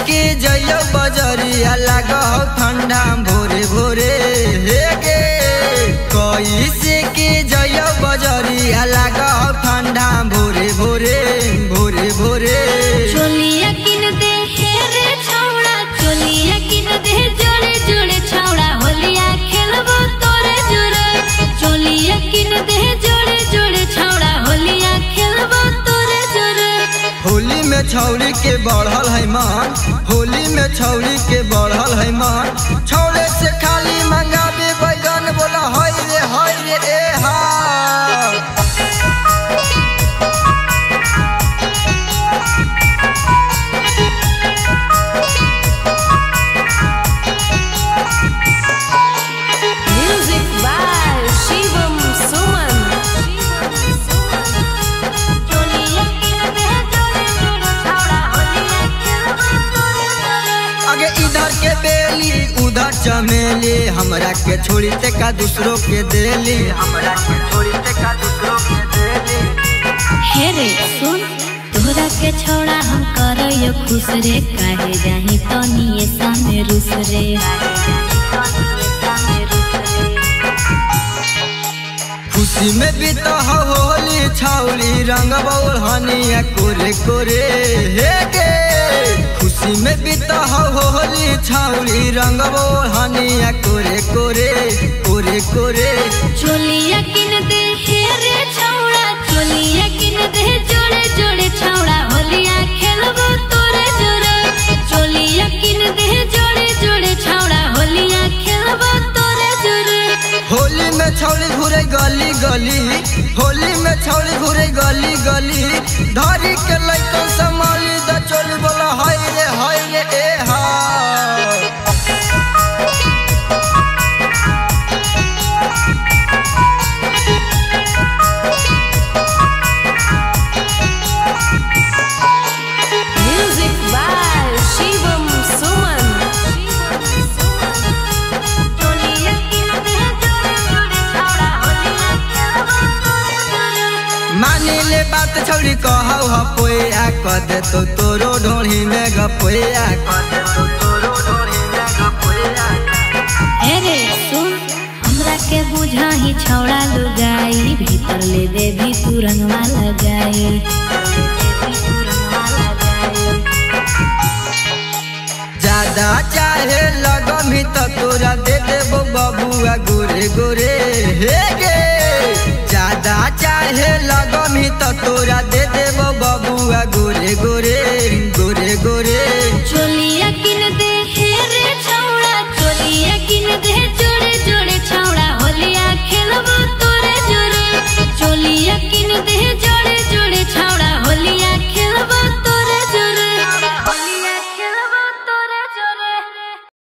के जइयो बजरिया लागो ठंडा भोरे भोरे हे गे कैसे के जइयो बजरिया लागो ठंडा भोरे भोरे भोरे भोरे चोलिया किन दे हे रे छौड़ा चोलिया किन दे जोड़े जोड़े छौड़ा होलिया खेलबो तोरे जोरे चोलिया किन दे जोड़े जोड़े छौड़ा होलिया खेलबो तोरे जोरे होली में छौड़ी के बढ़ल है मान होली में छौड़ी के बढ़ल है मान छौड़े से खाली मंगाबे बैगन बोला हाय रे ए हा इधर के बेली उधर चमेली हमरा के छोड़ी ते का दूसरों के देली हमरा के छोड़ी ते का दूसरों के देली हे रे सुन तोरा के छौड़ा हम करयो खुश रे काहे जाही तनिए सामे रुस रे खुशी में बीता होली छौली रंग बउलहनिया कोरे कोरे हे गे खुशी में बीता होली छौली रंग बउलहनिया कोरे कोरे कोरे कोरे चोलिया किन दे हे रे छौड़ा चोलिया किन दे जोड़े जोड़े छौड़ा होलिया खेलबो तोरे जोरे चोलिया किन दे जोड़े जोड़े छौड़ा होलिया खेलबो तोरे जोरे होली में छौली घुरे गली गली होली में छौली घुरे गली गली धारी के लइकन संभाली द चोली बोला हाय रे ए हा मानिले बात छौड़ी कहौ हपोया क दे तो तोरो ढोली में गपोया क दे तो तोरो ढोली में गपोया अरे सुन हमरा के बुझाही छौड़ा लुगाई भीतर ले दे भी तू रंगवा लगाई ज्यादा चाहे लगमी त तोरा दे देबो बबुआ गोरे गोरे हे गे ज्यादा चाहे लगमी त तोरा दे देबो बबुआ